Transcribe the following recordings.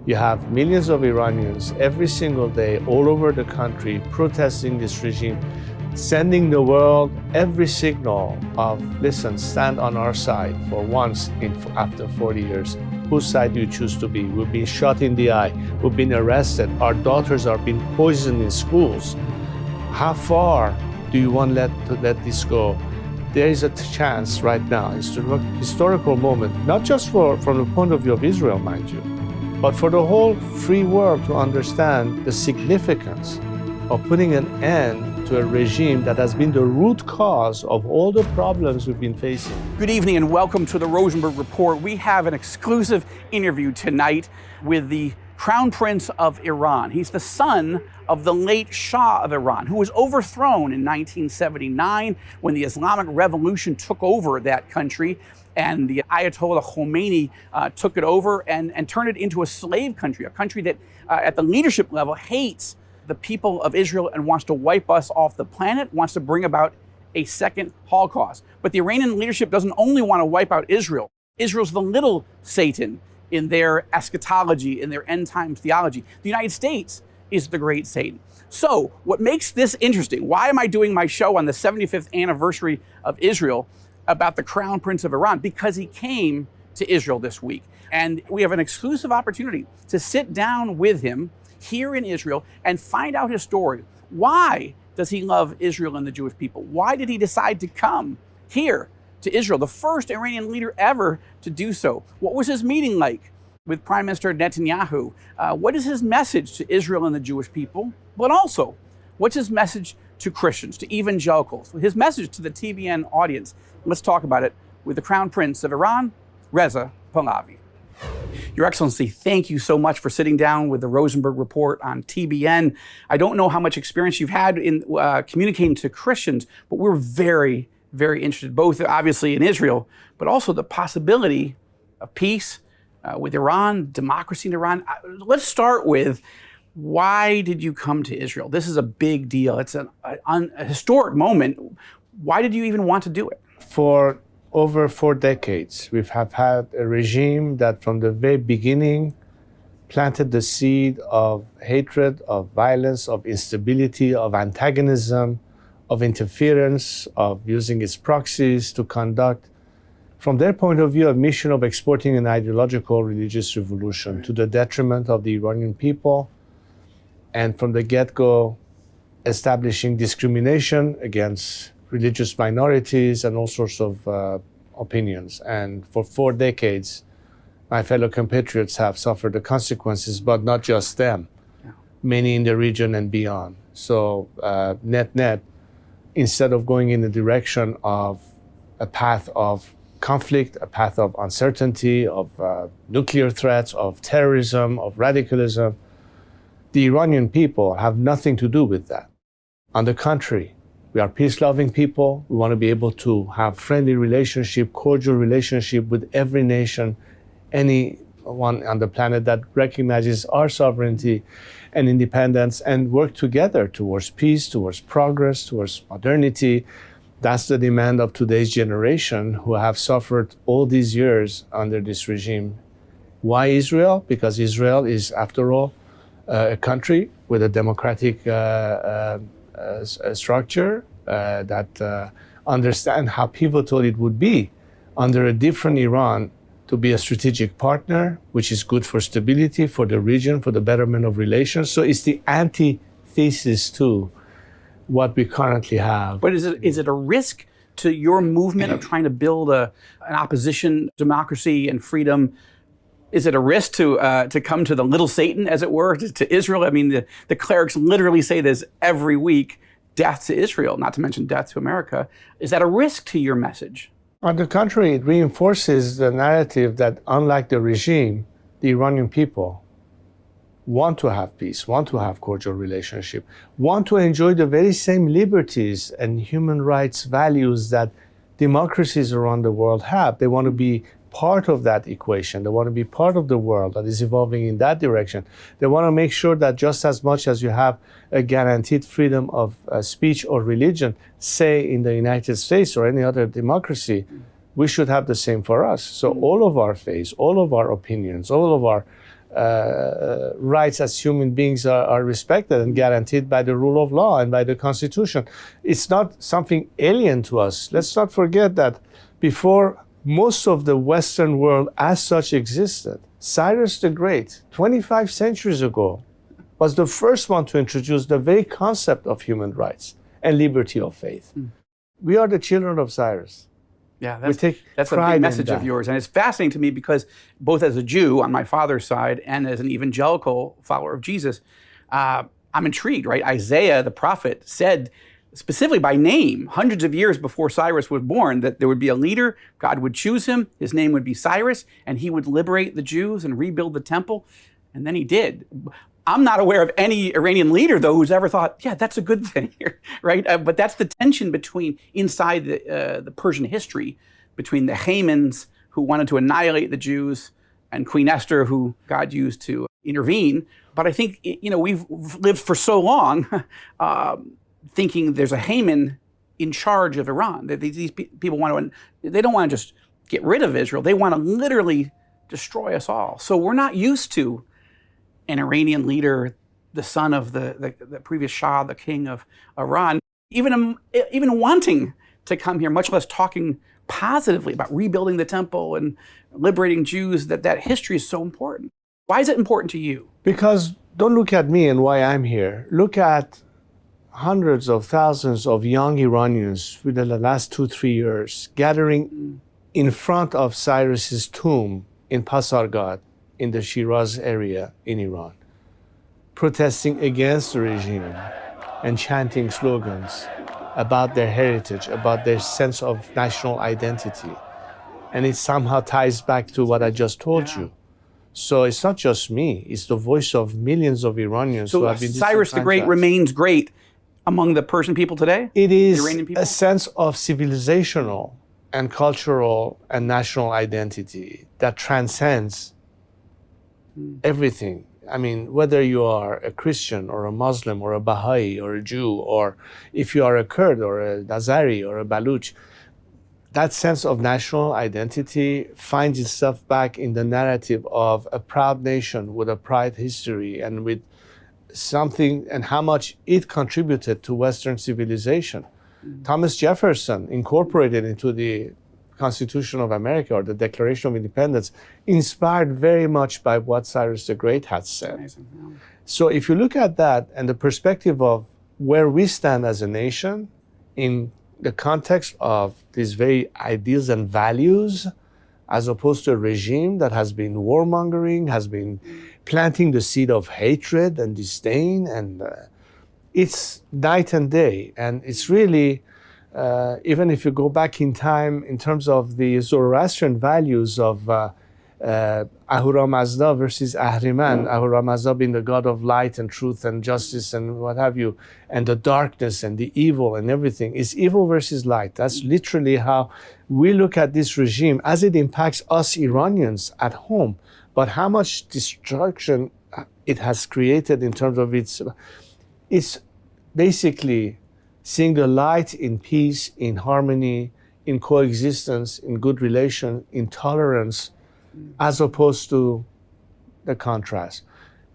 You have millions of Iranians every single day all over the country protesting this regime, sending the world every signal of, listen, stand on our side for once after 40 years. Whose side do you choose to be? We've been shot in the eye. We've been arrested. Our daughters are being poisoned in schools. How far do you want to let this go? There is a chance right now. It's a historical moment, not just from the point of view of Israel, mind you, but for the whole free world to understand the significance of putting an end to a regime that has been the root cause of all the problems we've been facing. Good evening and welcome to the Rosenberg Report. We have an exclusive interview tonight with the Crown Prince of Iran. He's the son of the late Shah of Iran, who was overthrown in 1979 when the Islamic Revolution took over that country, and the Ayatollah Khomeini took it over and turned it into a slave country, a country that at the leadership level hates the people of Israel and wants to wipe us off the planet, wants to bring about a second Holocaust. But the Iranian leadership doesn't only want to wipe out Israel. Israel's the little Satan in their eschatology, in their end times theology. The United States is the great Satan. So what makes this interesting, why am I doing my show on the 75th anniversary of Israel about the Crown Prince of Iran? Because he came to Israel this week. And we have an exclusive opportunity to sit down with him here in Israel and find out his story. Why does he love Israel and the Jewish people? Why did he decide to come here to Israel, the first Iranian leader ever to do so? What was his meeting like with Prime Minister Netanyahu? What is his message to Israel and the Jewish people? But also, what's his message to Christians, to evangelicals, his message to the TBN audience? Let's talk about it with the Crown Prince of Iran, Reza Pahlavi. Your Excellency, thank you so much for sitting down with the Rosenberg Report on TBN. I don't know how much experience you've had in communicating to Christians, but we're very, very interested, both obviously in Israel, but also the possibility of peace with Iran, democracy in Iran. Let's start with, why did you come to Israel? This is a big deal. It's a historic moment. Why did you even want to do it? For over 4 decades, we have had a regime that from the very beginning planted the seed of hatred, of violence, of instability, of antagonism, of interference, of using its proxies to conduct, from their point of view, a mission of exporting an ideological religious revolution to the detriment of the Iranian people, and from the get-go establishing discrimination against religious minorities and all sorts of opinions. And for 4 decades, my fellow compatriots have suffered the consequences, but not just them, many in the region and beyond. So net, instead of going in the direction of a path of conflict, a path of uncertainty, of nuclear threats, of terrorism, of radicalism, the Iranian people have nothing to do with that. On the contrary, we are peace-loving people. We want to be able to have friendly relationship, cordial relationship with every nation, anyone on the planet that recognizes our sovereignty and independence, and work together towards peace, towards progress, towards modernity. That's the demand of today's generation, who have suffered all these years under this regime. Why Israel? Because Israel is, after all, a country with a democratic structure that understand how pivotal it would be under a different Iran to be a strategic partner, which is good for stability, for the region, for the betterment of relations. So it's the antithesis to what we currently have. But is it a risk to your movement of trying to build an opposition, democracy and freedom? Is it a risk to come to the little Satan, as it were, to Israel? I mean, the clerics literally say this every week, death to Israel, not to mention death to America. Is that a risk to your message? On the contrary, it reinforces the narrative that, unlike the regime, the Iranian people want to have peace, want to have cordial relationship, want to enjoy the very same liberties and human rights values that democracies around the world have. They want to be part of that equation. They want to be part of the world that is evolving in that direction. They want to make sure that just as much as you have a guaranteed freedom of speech or religion, say in the United States or any other democracy, we should have the same for us. So all of our faiths, all of our opinions, all of our rights as human beings are respected and guaranteed by the rule of law and by the Constitution. It's not something alien to us. Let's not forget that before most of the Western world as such existed, Cyrus the Great, 25 centuries ago, was the first one to introduce the very concept of human rights and liberty of faith. We are the children of Cyrus. Yeah, that's a big message of yours. And it's fascinating to me because both as a Jew on my father's side and as an evangelical follower of Jesus, I'm intrigued, right? Isaiah, the prophet, said specifically by name, hundreds of years before Cyrus was born, that there would be a leader, God would choose him, his name would be Cyrus, and he would liberate the Jews and rebuild the temple. And then he did. I'm not aware of any Iranian leader, though, who's ever thought, yeah, that's a good thing, right? But that's the tension between inside the Persian history between the Hamans who wanted to annihilate the Jews and Queen Esther, who God used to intervene. But I think, we've lived for so long thinking there's a Haman in charge of Iran. These people they don't want to just get rid of Israel. They want to literally destroy us all. So we're not used to an Iranian leader, the son of the previous Shah, the king of Iran, even wanting to come here, much less talking positively about rebuilding the temple and liberating Jews, that history is so important. Why is it important to you? Because don't look at me and why I'm here. Look at hundreds of thousands of young Iranians within the last 2-3 years gathering in front of Cyrus's tomb in Pasargad in the Shiraz area in Iran, protesting against the regime and chanting slogans about their heritage, about their sense of national identity. And it somehow ties back to what I just told you. So it's not just me, it's the voice of millions of Iranians who have been Cyrus the Great remains great among the Persian people today? It is Iranian people? A sense of civilizational and cultural and national identity that transcends everything. I mean, whether you are a Christian or a Muslim or a Baha'i or a Jew, or if you are a Kurd or a Nazari or a Baluch, that sense of national identity finds itself back in the narrative of a proud nation with a proud history and with something and how much it contributed to Western civilization. Thomas Jefferson incorporated into the Constitution of America or the Declaration of Independence, inspired very much by what Cyrus the Great had said. Amazing. Yeah. So if you look at that and the perspective of where we stand as a nation in the context of these very ideals and values, as opposed to a regime that has been warmongering, has been planting the seed of hatred and disdain, and it's night and day. And it's really, even if you go back in time in terms of the Zoroastrian values of Ahura Mazda versus Ahriman, Ahura Mazda being the god of light and truth and justice and what have you, and the darkness and the evil and everything, is evil versus light. That's literally how we look at this regime as it impacts us Iranians at home, but how much destruction it has created in terms of it's basically seeing the light in peace, in harmony, in coexistence, in good relation, in tolerance, as opposed to the contrast.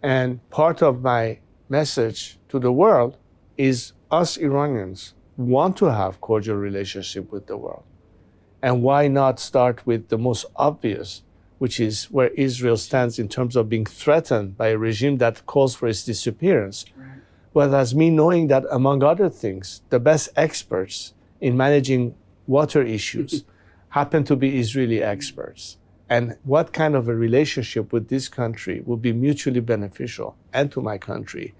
And part of my message to the world is us Iranians want to have cordial relationship with the world. And why not start with the most obvious, which is where Israel stands in terms of being threatened by a regime that calls for its disappearance. Right. Whereas me knowing that, among other things, the best experts in managing water issues happen to be Israeli experts. And what kind of a relationship with this country would be mutually beneficial, and to my country,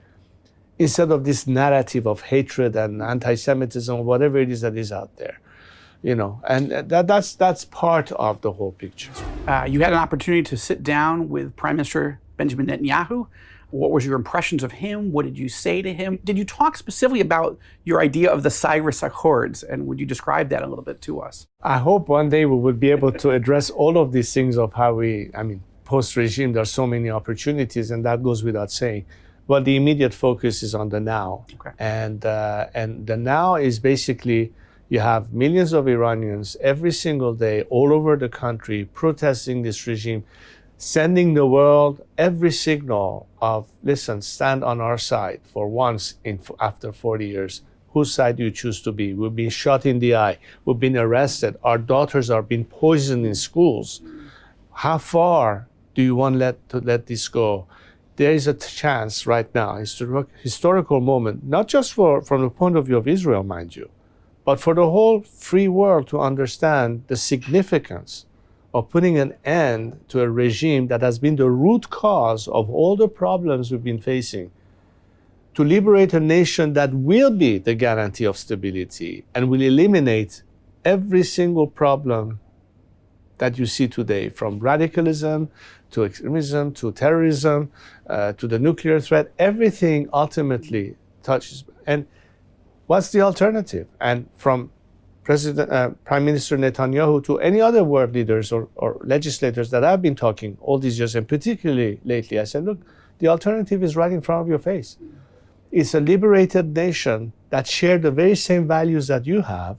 instead of this narrative of hatred and anti-Semitism, whatever it is that is out there. You know, and that's part of the whole picture. You had an opportunity to sit down with Prime Minister Benjamin Netanyahu. What was your impressions of him? What did you say to him? Did you talk specifically about your idea of the Cyrus Accords? And would you describe that a little bit to us? I hope one day we will be able to address all of these things of how post-regime, there are so many opportunities, and that goes without saying. But the immediate focus is on the now. Okay. And the now is basically, you have millions of Iranians every single day all over the country protesting this regime, sending the world every signal of, listen, stand on our side for once after 40 years. Whose side do you choose to be? We've been shot in the eye. We've been arrested. Our daughters are being poisoned in schools. How far do you want to let this go? There is a chance right now, historical moment, not just from the point of view of Israel, mind you, but for the whole free world to understand the significance of putting an end to a regime that has been the root cause of all the problems we've been facing, to liberate a nation that will be the guarantee of stability and will eliminate every single problem that you see today, from radicalism to extremism to terrorism to the nuclear threat. Everything ultimately touches. And what's the alternative? And from Prime Minister Netanyahu to any other world leaders or legislators that I've been talking all these years, and particularly lately, I said, look, the alternative is right in front of your face. It's a liberated nation that shares the very same values that you have,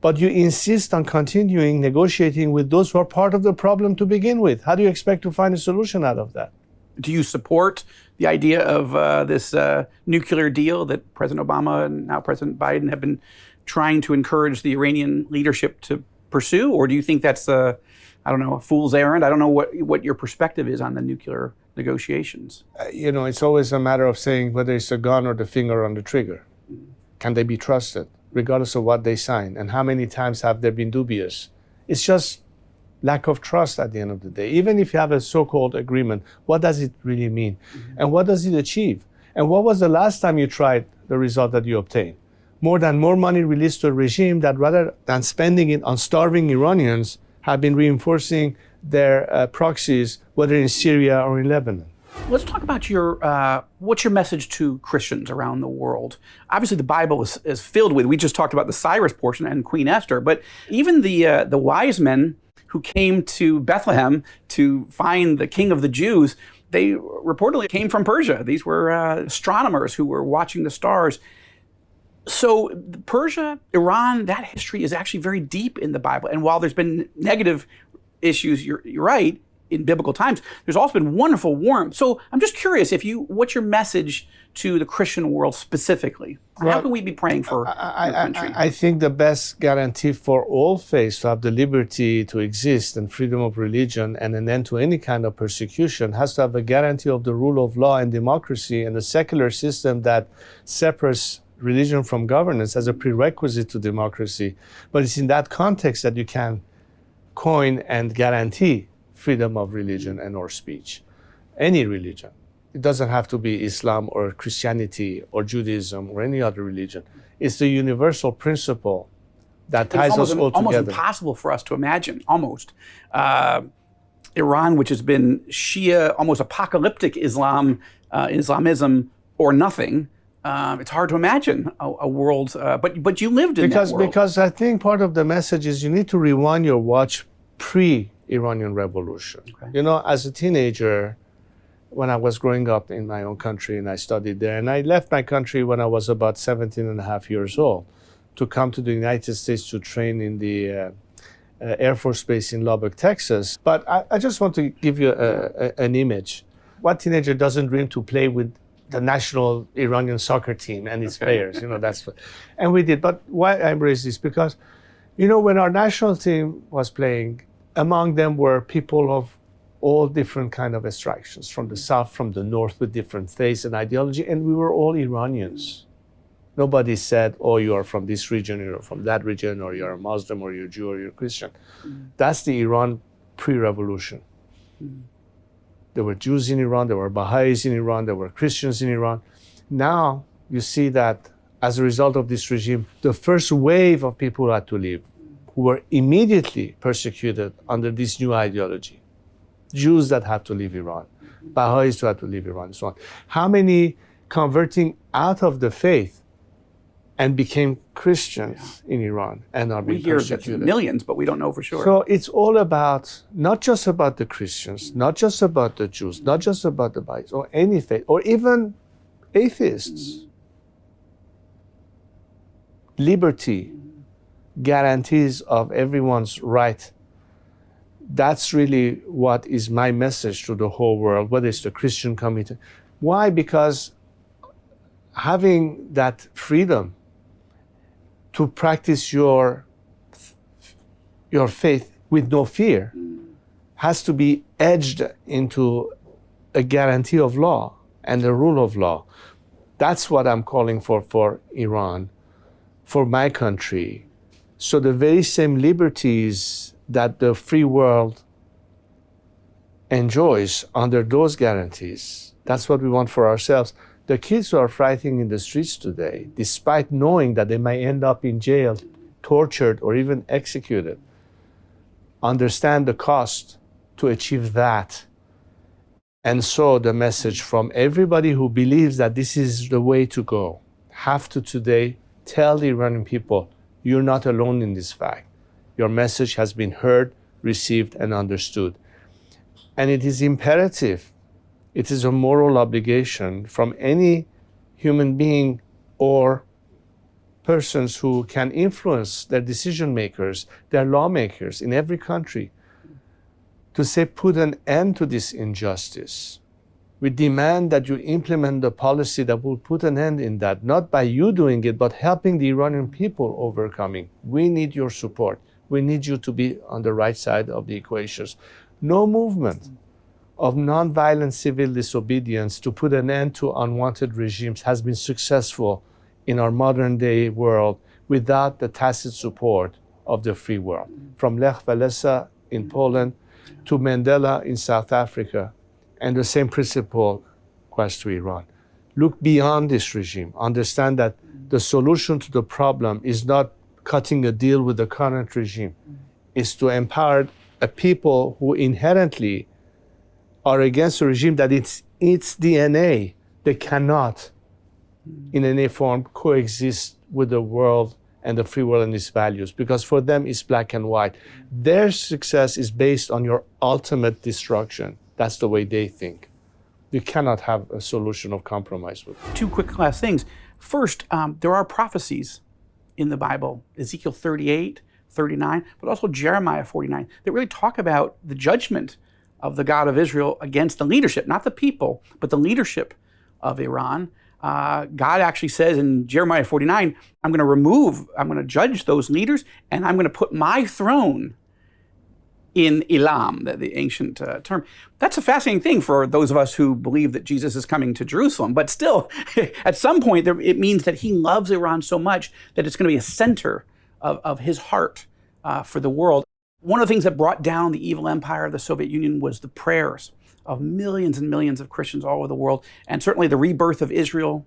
but you insist on continuing negotiating with those who are part of the problem to begin with. How do you expect to find a solution out of that? Do you support the idea of this nuclear deal that President Obama and now President Biden have been trying to encourage the Iranian leadership to pursue? Or do you think that's a fool's errand? I don't know what your perspective is on the nuclear negotiations. It's always a matter of saying whether it's a gun or the finger on the trigger. Can they be trusted, regardless of what they sign? And how many times have they been dubious? It's just lack of trust at the end of the day. Even if you have a so-called agreement, what does it really mean? Mm-hmm. And what does it achieve? And what was the last time you tried the result that you obtained? More money released to a regime that, rather than spending it on starving Iranians, have been reinforcing their proxies, whether in Syria or in Lebanon. Let's talk about what's your message to Christians around the world? Obviously, the Bible is filled with, we just talked about the Cyrus portion and Queen Esther, but even the wise men who came to Bethlehem to find the king of the Jews, they reportedly came from Persia. These were astronomers who were watching the stars. So Persia, Iran, that history is actually very deep in the Bible. And while there's been negative issues, you're right, in biblical times, there's also been wonderful warmth. So I'm just curious, what's your message to the Christian world specifically? Well, how can we be praying for your country? I think the best guarantee for all faiths to have the liberty to exist and freedom of religion and an end to any kind of persecution has to have a guarantee of the rule of law and democracy and a secular system that separates religion from governance as a prerequisite to democracy. But it's in that context that you can coin and guarantee freedom of religion and or speech. Any religion. It doesn't have to be Islam or Christianity or Judaism or any other religion. It's the universal principle that ties us all together. Almost impossible for us to imagine, almost. Iran, which has been Shia, almost apocalyptic Islamism or nothing. It's hard to imagine a world, but you lived in that world. Because I think part of the message is you need to rewind your watch pre-Iranian Revolution. Okay. As a teenager, when I was growing up in my own country and I studied there, and I left my country when I was about 17 and a half years old to come to the United States to train in the Air Force Base in Lubbock, Texas. But I just want to give you an image. What teenager doesn't dream to play with the national Iranian soccer team and its players? And we did. But why I raise this? Because, when our national team was playing, among them were people of all different kind of extractions, from the south, from the north, with different faiths and ideology, and we were all Iranians. Nobody said, oh, you are from this region, you're from that region, or you're a Muslim, or you're Jew, or you're Christian. That's the Iran pre-revolution. There were Jews in Iran, there were Baha'is in Iran, there were Christians in Iran. Now you see that as a result of this regime, the first wave of people who had to leave, who were immediately persecuted under this new ideology. Jews that had to leave Iran, Baha'is who had to leave Iran, and so on. How many converting out of the faith and became Christians in Iran and are being persecuted? We hear millions, but we don't know for sure. So it's all about, not just about the Christians, not just about the Jews, not just about the Baha'is, or any faith, or even atheists. Liberty, guarantees of everyone's right That's really what is my message to the whole world, whether it's the Christian community. Why? Because having that freedom to practice your faith with no fear has to be edged into a guarantee of law and the rule of law. That's what I'm calling for Iran, for my country. So the very same liberties that the free world enjoys under those guarantees, that's what we want for ourselves. The kids who are fighting in the streets today, despite knowing that they might end up in jail, tortured, or even executed, understand the cost to achieve that. And so the message from everybody who believes that this is the way to go have to today tell the Iranian people, you're not alone in this fact. Your message has been heard, received, and understood. And it is imperative, it is a moral obligation from any human being or persons who can influence their decision makers, their lawmakers in every country, to say, put an end to this injustice. We demand that you implement the policy that will put an end in that, not by you doing it, but helping the Iranian people overcoming. We need your support. We need you to be on the right side of the equations. No movement of nonviolent civil disobedience to put an end to unwanted regimes has been successful in our modern day world without the tacit support of the free world. From Lech Walesa in Poland to Mandela in South Africa, and the same principle applies to Iran. Look beyond this regime. Understand that the solution to the problem is not cutting a deal with the current regime. It's to empower a people who inherently are against a regime that it's its DNA. They cannot, in any form, coexist with the world and the free world and its values, because for them it's black and white. Their success is based on your ultimate destruction. That's the way they think. You cannot have a solution of compromise with them. Two quick last things. First, there are prophecies in the Bible, Ezekiel 38, 39, but also Jeremiah 49, that really talk about the judgment of the God of Israel against the leadership, not the people, but the leadership of Iran. God actually says in Jeremiah 49, I'm going to judge those leaders, and I'm going to put my throne in Elam, the ancient term. That's a fascinating thing for those of us who believe that Jesus is coming to Jerusalem. But still, at some point, it means that he loves Iran so much that it's going to be a center of his heart for the world. One of the things that brought down the evil empire of the Soviet Union was the prayers of millions and millions of Christians all over the world, and certainly the rebirth of Israel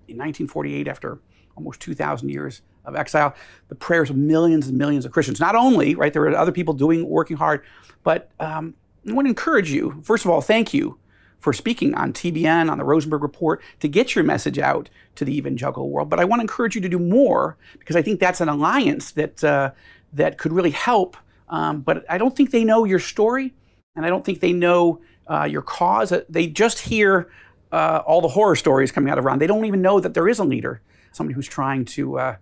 in 1948 after almost 2,000 years of exile, the prayers of millions and millions of Christians. Not only, right, there were other people working hard, but I want to encourage you, first of all, thank you for speaking on TBN, on the Rosenberg Report, to get your message out to the evangelical world. But I want to encourage you to do more, because I think that's an alliance that could really help. But I don't think they know your story, and I don't think they know your cause. They just hear all the horror stories coming out of Iran. They don't even know that there is a leader, somebody who's trying to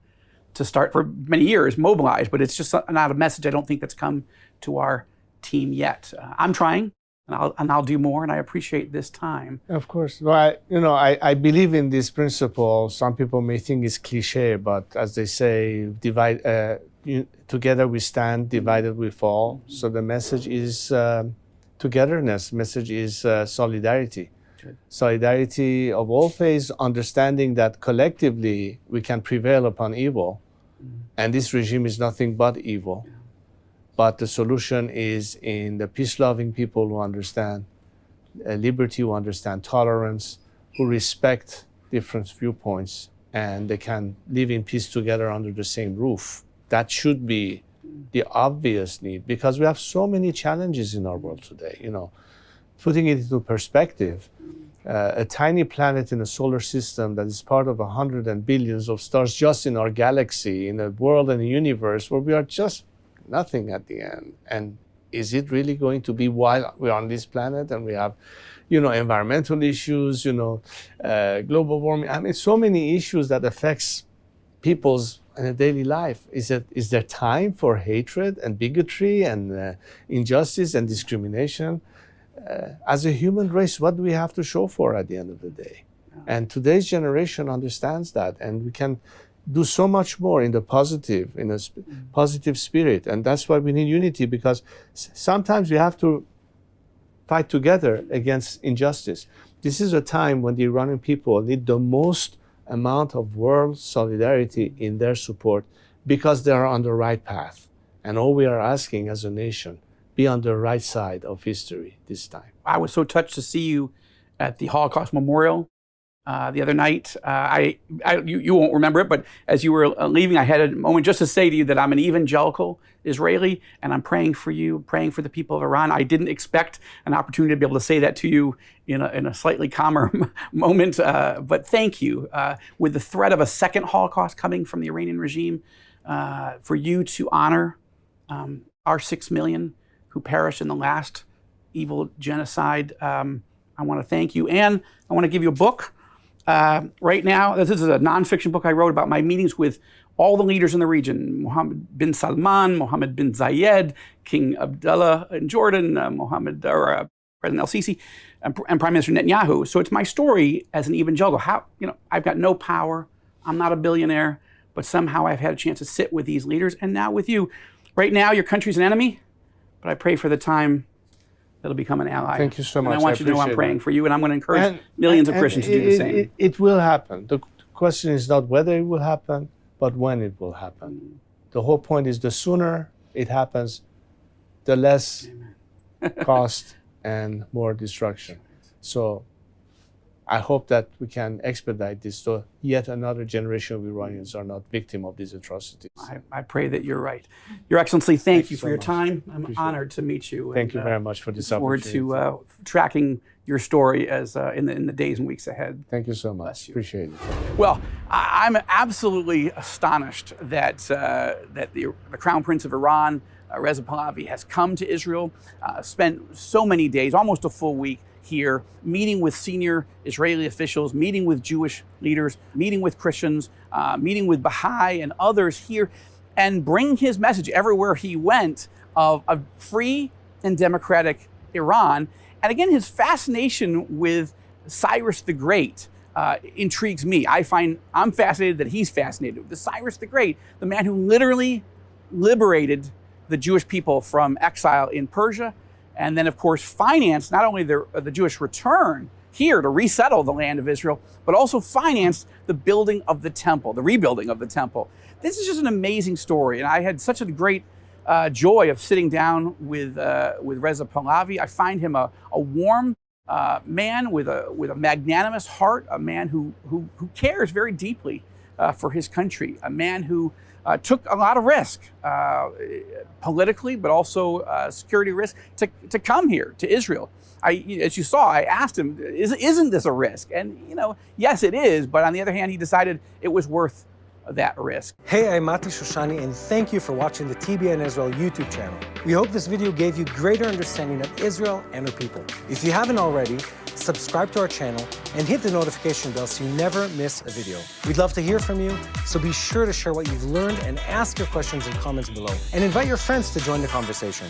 start for many years, mobilize, but it's just not a message I don't think that's come to our team yet. I'm trying, and I'll do more, and I appreciate this time. Of course. Well, I believe in this principle. Some people may think it's cliche, but as they say, together we stand, divided we fall. So the message is togetherness. Message is solidarity. Good. Solidarity of all faiths, understanding that collectively we can prevail upon evil. And this regime is nothing but evil. Yeah. But the solution is in the peace-loving people who understand liberty, who understand tolerance, who respect different viewpoints, and they can live in peace together under the same roof. That should be the obvious need, because we have so many challenges in our world today. Putting it into perspective, a tiny planet in a solar system that is part of 100 and billions of stars just in our galaxy, in a world and a universe where we are just nothing at the end. And is it really going to be while we're on this planet and we have, environmental issues, global warming? I mean, so many issues that affects people's in a daily life. Is there time for hatred and bigotry and injustice and discrimination? As a human race, what do we have to show for at the end of the day? And today's generation understands that, and we can do so much more in the positive, in a positive spirit. And that's why we need unity, because sometimes we have to fight together against injustice. This is a time when the Iranian people need the most amount of world solidarity in their support, because they are on the right path. And all we are asking as a nation, be on the right side of history this time. I was so touched to see you at the Holocaust Memorial the other night. You won't remember it, but as you were leaving, I had a moment just to say to you that I'm an evangelical Israeli, and I'm praying for you, praying for the people of Iran. I didn't expect an opportunity to be able to say that to you in a slightly calmer moment, but thank you. With the threat of a second Holocaust coming from the Iranian regime, for you to honor our 6 million who perished in the last evil genocide, I want to thank you. And I want to give you a book. Right now, this is a nonfiction book I wrote about my meetings with all the leaders in the region: Mohammed bin Salman, Mohammed bin Zayed, King Abdullah in Jordan, President El-Sisi, and Prime Minister Netanyahu. So it's my story as an evangelical. How, I've got no power. I'm not a billionaire, but somehow I've had a chance to sit with these leaders, and now with you. Right now, your country's an enemy, but I pray for the time that'll become an ally. Thank you so much. And I want you to know I'm praying for you, and I'm going to encourage millions of Christians to do the same. It will happen. The question is not whether it will happen, but when it will happen. The whole point is the sooner it happens, the less cost and more destruction. So I hope that we can expedite this so yet another generation of Iranians are not victim of these atrocities. I pray that you're right. Your Excellency, thank you for so your much. time. I'm honored to meet you. Thank you very much for this opportunity. Look forward to tracking your story as in the days and weeks ahead. Thank you so much. Appreciate it. Well, I'm absolutely astonished that the Crown Prince of Iran, Reza Pahlavi, has come to Israel, spent so many days, almost a full week here, meeting with senior Israeli officials, meeting with Jewish leaders, meeting with Christians, meeting with Baha'i and others here, and bring his message everywhere he went of a free and democratic Iran. And again, his fascination with Cyrus the Great intrigues me. I'm fascinated that he's fascinated. The Cyrus the Great, the man who literally liberated the Jewish people from exile in Persia, and then, of course, financed not only the Jewish return here to resettle the land of Israel, but also financed the building of the temple, the rebuilding of the temple. This is just an amazing story, and I had such a great joy of sitting down with Reza Pahlavi. I find him a warm man with a magnanimous heart, a man who cares very deeply for his country, a man who took a lot of risk politically, but also security risk to come here to Israel. As you saw, I asked him, isn't this a risk? And yes, it is. But on the other hand, he decided it was worth that risk. Hey, I'm Mati Shoshani, and thank you for watching the TBN Israel YouTube channel. We hope this video gave you greater understanding of Israel and her people. If you haven't already, subscribe to our channel and hit the notification bell so you never miss a video. We'd love to hear from you, so be sure to share what you've learned and ask your questions in comments below. And invite your friends to join the conversation.